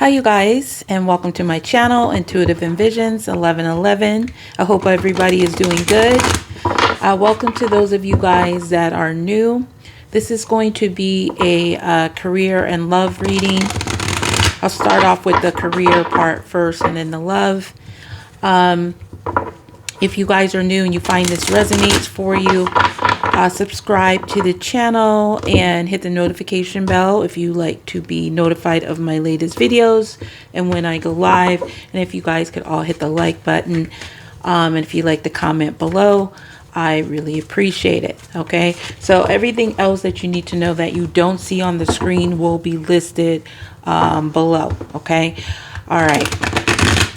Hi you guys, and welcome to my channel, Intuitive Envisions 1111. I hope everybody is doing good. Welcome to those of you guys that are new. This is going to be a career and love reading. I'll start off with the career part first and then the love. If you guys are new and you find this resonates for you, subscribe to the channel and hit the notification bell if you like to be notified of my latest videos and when I go live. And if you guys could all hit the like button, and if you like to comment below, I really appreciate it. Okay, so everything else that you need to know that you don't see on the screen will be listed below. Okay, all right,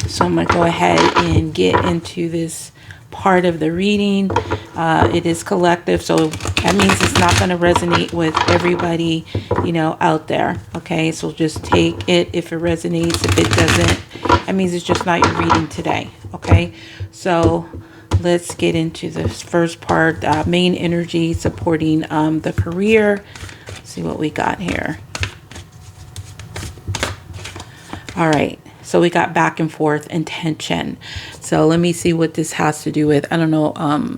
so I'm gonna go ahead and get into this part of the reading. It is collective, so that means it's not going to resonate with everybody, you know, out there. Okay, so just take it if it resonates. If it doesn't, that means it's just not your reading today. Okay, so let's get into this first part. Main energy supporting the career. Let's see what we got here. All right, so we got back and forth and tension. So let me see what this has to do with. I don't know.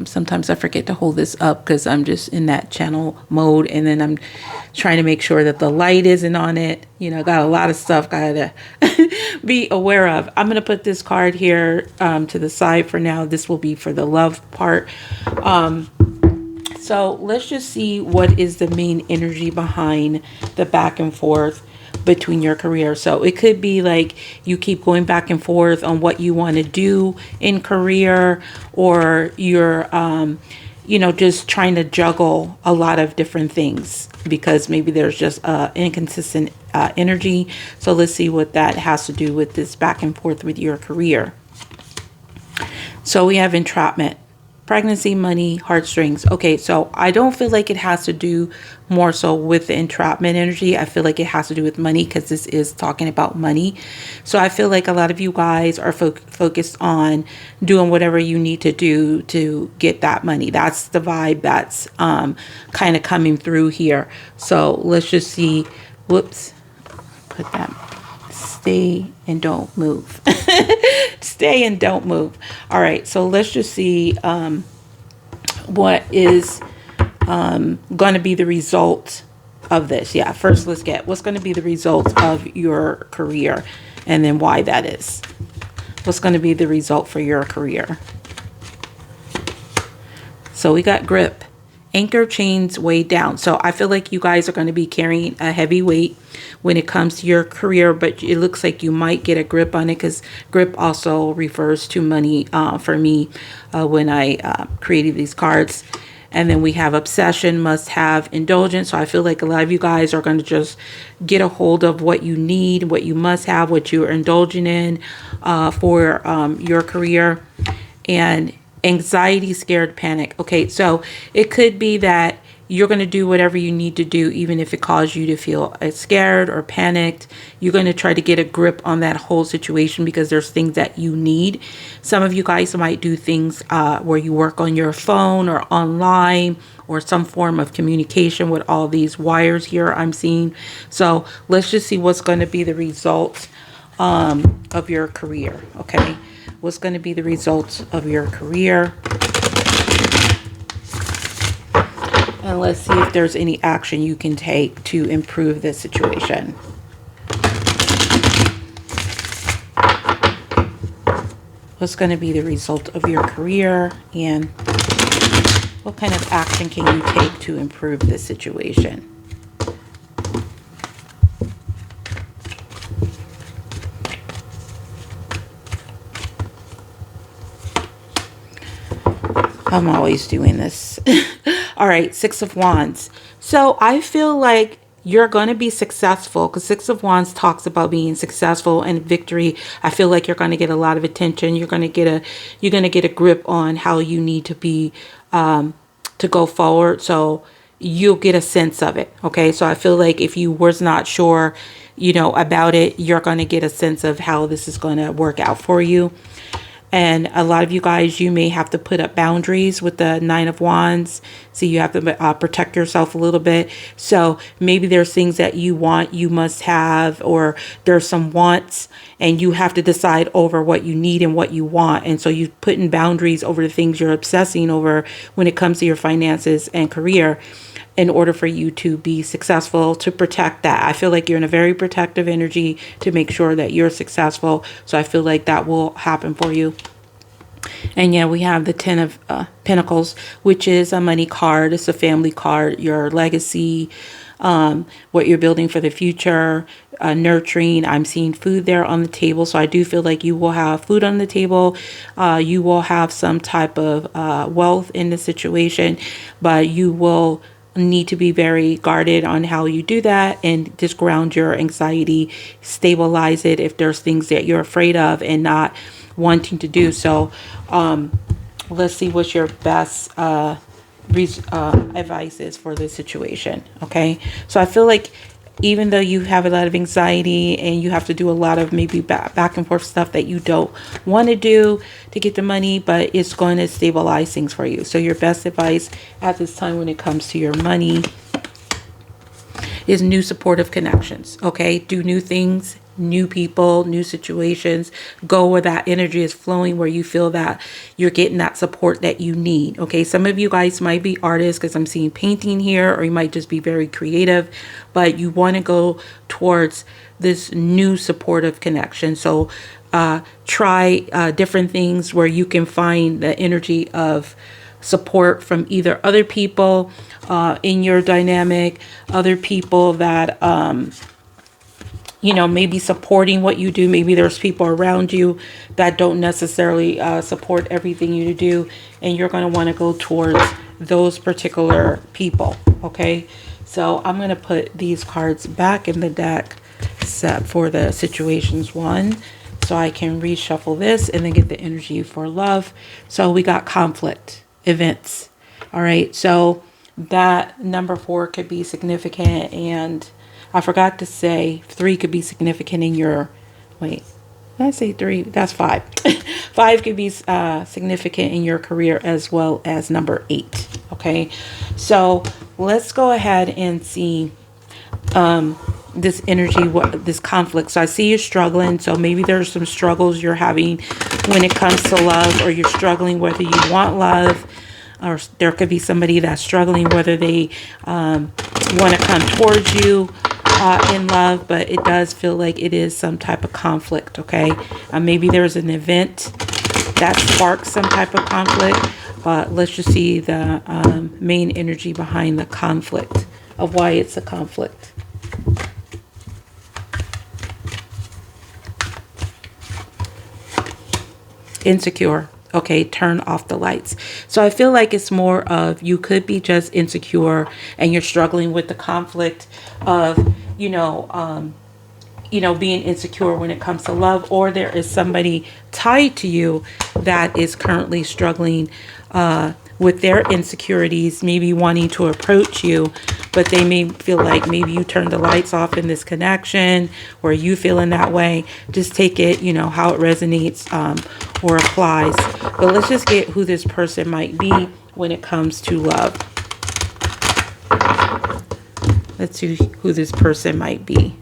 Sometimes I forget to hold this up because I'm just in that channel mode, and then I'm trying to make sure that the light isn't on it. You know, got a lot of stuff gotta be aware of. I'm gonna put this card here to the side for now. This will be for the love part. So let's just see what is the main energy behind the back and forth between your career. So it could be like you keep going back and forth on what you want to do in career, or you're you know, just trying to juggle a lot of different things because maybe there's just inconsistent energy. So let's see what that has to do with this back and forth with your career. So we have entrapment, pregnancy, money, heartstrings. Okay, so I don't feel like it has to do more so with the entrapment energy. I feel like it has to do with money because this is talking about money. So I feel like a lot of you guys are focused on doing whatever you need to do to get that money. That's the vibe that's kind of coming through here. So let's just see. Whoops, put that. Stay and don't move. Stay and don't move. All right, so let's just see what is going to be the result of this. Yeah, first let's get what's going to be the result of your career, and then why that is. What's going to be the result for your career? So we got grip, anchor, chains weighed down. So I feel like you guys are going to be carrying a heavy weight when it comes to your career, but it looks like you might get a grip on it because grip also refers to money for me when I created these cards. And then we have obsession, must have, indulgence. So I feel like a lot of you guys are going to just get a hold of what you need, what you must have, what you're indulging in for your career. And anxiety, scared, panic. Okay, so it could be that you're going to do whatever you need to do, even if it causes you to feel scared or panicked. You're going to try to get a grip on that whole situation because there's things that you need. Some of you guys might do things where you work on your phone or online or some form of communication with all these wires here I'm seeing. So let's just see what's going to be the result of your career. Okay, what's going to be the results of your career? And let's see if there's any action you can take to improve this situation. What's going to be the result of your career, and what kind of action can you take to improve this situation? I'm always doing this. All right, Six of Wands. So I feel like you're going to be successful because Six of Wands talks about being successful and victory. I feel like you're going to get a lot of attention. You're going to get a grip on how you need to be to go forward. So you'll get a sense of it. Okay, so I feel like if you was not sure, you know, about it, you're going to get a sense of how this is going to work out for you. And a lot of you guys, you may have to put up boundaries with the Nine of Wands. So you have to protect yourself a little bit. So maybe there's things that you want, you must have, or there's some wants, and you have to decide over what you need and what you want. And so you put in boundaries over the things you're obsessing over when it comes to your finances and career, in order for you to be successful, to protect that. I feel like you're in a very protective energy to make sure that you're successful. So I feel like that will happen for you. And yeah, we have the Ten of Pentacles, which is a money card. It's a family card, your legacy, what you're building for the future, nurturing. I'm seeing food there on the table. So I do feel like you will have food on the table. You will have some type of wealth in the situation, but you will need to be very guarded on how you do that, and just ground your anxiety, stabilize it if there's things that you're afraid of and not wanting to do. So let's see what your best advice is for this situation. Okay, so I feel like even though you have a lot of anxiety and you have to do a lot of maybe back and forth stuff that you don't want to do to get the money, but it's going to stabilize things for you. So your best advice at this time when it comes to your money is new supportive connections. Okay, do new things, new people, new situations. Go where that energy is flowing, where you feel that you're getting that support that you need. Okay, some of you guys might be artists, because I'm seeing painting here, or you might just be very creative, but you want to go towards this new supportive connection. So try different things where you can find the energy of support from either other people in your dynamic, other people that maybe supporting what you do. Maybe there's people around you that don't necessarily support everything you do, and you're going to want to go towards those particular people. Okay, so I'm going to put these cards back in the deck set for the situations one, so I can reshuffle this and then get the energy for love. So we got conflict, events. All right, so that number 4 could be significant, and I forgot to say 3 could be significant in your, wait, did I say 3? That's 5. 5 could be significant in your career, as well as number 8. Okay, so let's go ahead and see this energy, this conflict. So I see you're struggling. So maybe there's some struggles you're having when it comes to love, or you're struggling whether you want love, or there could be somebody that's struggling whether they want to come towards you in love, but it does feel like it is some type of conflict. Okay, maybe there's an event that sparks some type of conflict, but let's just see the main energy behind the conflict, of why it's a conflict. Insecure. Okay, turn off the lights. So I feel like it's more of, you could be just insecure and you're struggling with the conflict of, being insecure when it comes to love, or there is somebody tied to you that is currently struggling with their insecurities, maybe wanting to approach you, but they may feel like maybe you turned the lights off in this connection, or you feeling that way. Just take it, how it resonates or applies. But let's just get who this person might be when it comes to love. Let's see who this person might be.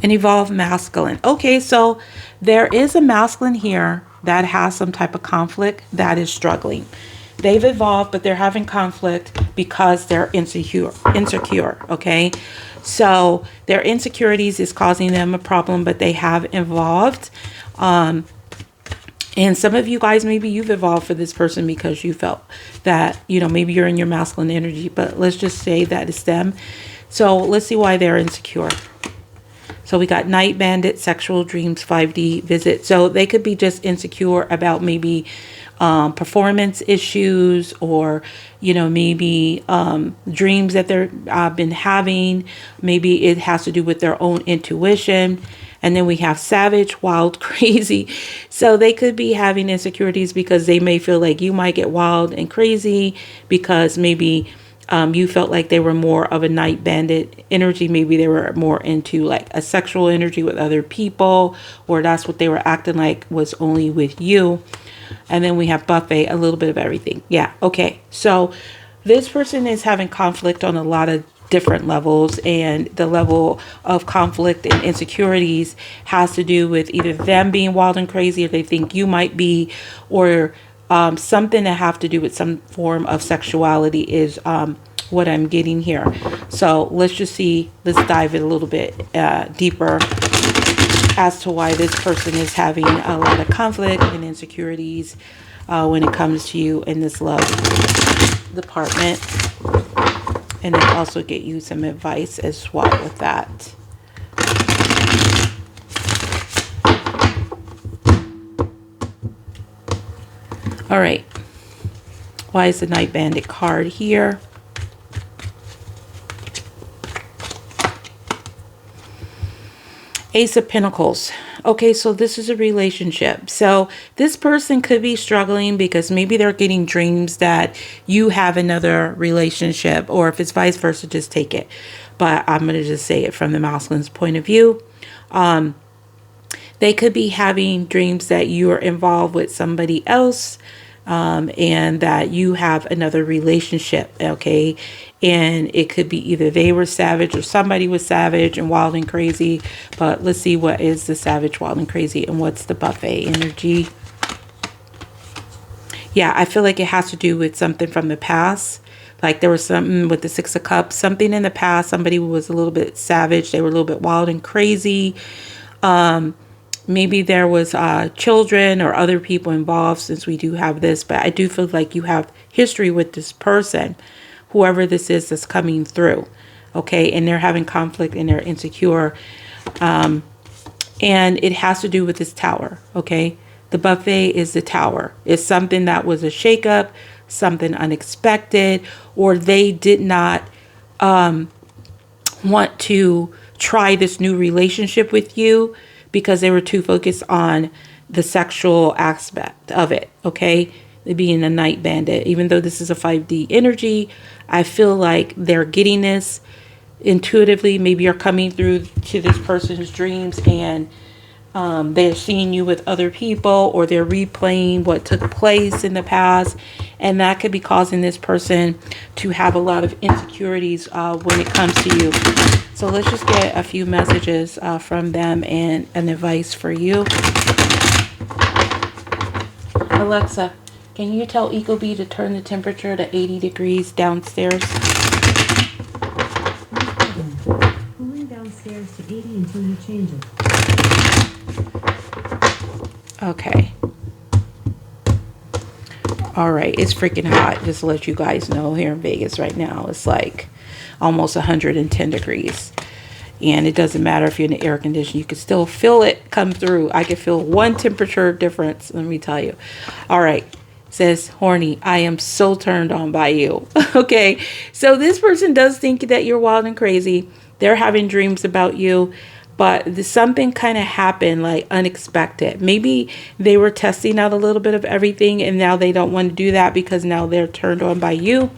An evolved masculine. Okay, so there is a masculine here that has some type of conflict, that is struggling. They've evolved, but they're having conflict because they're insecure. Okay, so their insecurities is causing them a problem, but they have evolved. And some of you guys, maybe you've evolved for this person because you felt that, maybe you're in your masculine energy, but let's just say that it's them. So let's see why they're insecure. So we got Night Bandit, Sexual Dreams, 5D Visit. So they could be just insecure about maybe performance issues, or, maybe dreams that they've been having. Maybe it has to do with their own intuition. And then we have Savage, Wild, Crazy. So they could be having insecurities because they may feel like you might get wild and crazy because maybe You felt like they were more of a night bandit energy. Maybe they were more into like a sexual energy with other people, or that's what they were acting like was only with you. And then we have buffet, a little bit of everything. Yeah. Okay. So this person is having conflict on a lot of different levels, and the level of conflict and insecurities has to do with either them being wild and crazy, or they think you might be, or something that have to do with some form of sexuality is what I'm getting here. So let's just see, let's dive in a little bit deeper as to why this person is having a lot of conflict and insecurities when it comes to you in this love department. And then also get you some advice as well with that. All right. Why is the Night Bandit card here? Ace of Pentacles. Okay, so this is a relationship. So this person could be struggling because maybe they're getting dreams that you have another relationship, or if it's vice versa, just take it. But I'm going to just say it from the masculine's point of view. They could be having dreams that you are involved with somebody else, and that you have another relationship, okay? And it could be either they were savage or somebody was savage and wild and crazy. But let's see, what is the savage, wild and crazy, and what's the buffet energy? Yeah, I feel like it has to do with something from the past. Like there was something with the Six of Cups, something in the past. Somebody was a little bit savage. They were a little bit wild and crazy. Maybe there was children or other people involved, since we do have this. But I do feel like you have history with this person, whoever this is that's coming through. Okay, and they're having conflict and they're insecure. And it has to do with this tower. Okay, the buffet is the tower. It's something that was a shakeup, something unexpected, or they did not want to try this new relationship with you because they were too focused on the sexual aspect of it, okay? Being a night bandit. Even though this is a 5D energy, I feel like they're getting this intuitively. Maybe you're coming through to this person's dreams and they're seeing you with other people, or they're replaying what took place in the past. And that could be causing this person to have a lot of insecurities when it comes to you. So let's just get a few messages from them and an advice for you. Alexa, can you tell Ecobee to turn the temperature to 80 degrees downstairs? Cooling downstairs to 80 until you change it. Okay. All right. It's freaking hot. Just to let you guys know, here in Vegas right now, it's like almost 110 degrees. And it doesn't matter if you're in the air conditioning. You can still feel it come through. I can feel one temperature difference. Let me tell you. All right. It says, horny, I am so turned on by you. Okay. So this person does think that you're wild and crazy. They're having dreams about you. But something kind of happened, like unexpected. Maybe they were testing out a little bit of everything, and now they don't want to do that because now they're turned on by you.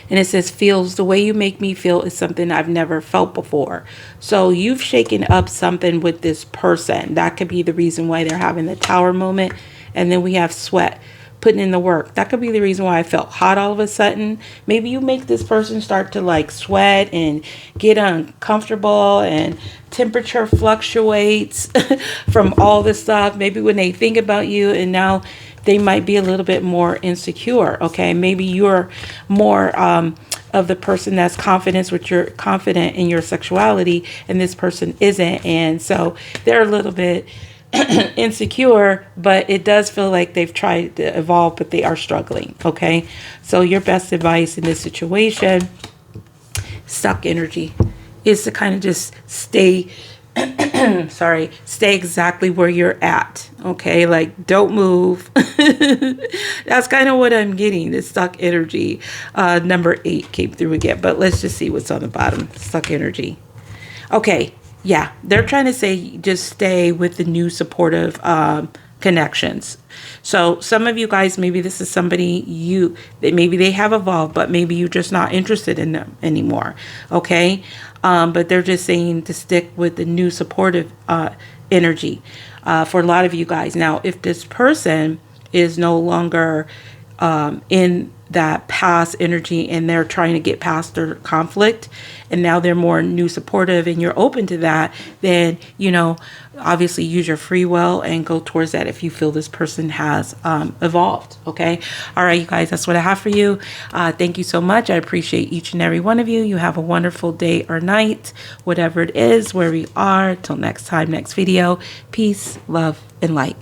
And it says, feels, the way you make me feel is something I've never felt before. So you've shaken up something with this person. That could be the reason why they're having the tower moment. And then we have sweat, putting in the work. That could be the reason why I felt hot all of a sudden. Maybe you make this person start to like sweat and get uncomfortable, and temperature fluctuates from all this stuff. Maybe when they think about you, and now they might be a little bit more insecure. Okay, maybe you're more of the person that's confident in your sexuality, and this person isn't, and so they're a little bit insecure. But it does feel like they've tried to evolve, but they are struggling. Okay, so your best advice in this situation, stuck energy, is to kind of just stay stay exactly where you're at. Okay, like don't move. That's kind of what I'm getting. The stuck energy. Number 8 came through again, but let's just see what's on the bottom. Stuck energy. Okay, yeah, they're trying to say just stay with the new supportive connections. So some of you guys, maybe this is somebody that maybe they have evolved, but maybe you're just not interested in them anymore. Okay. But they're just saying to stick with the new supportive energy for a lot of you guys. Now, if this person is no longer in that past energy and they're trying to get past their conflict and now they're more new supportive and you're open to that, then, you know, obviously use your free will and go towards that if you feel this person has evolved. Okay. All right, you guys, that's what I have for you. Thank you so much. I appreciate each and every one of you. You have a wonderful day or night, whatever it is, where we are. Till next time, next video. Peace, love, and light.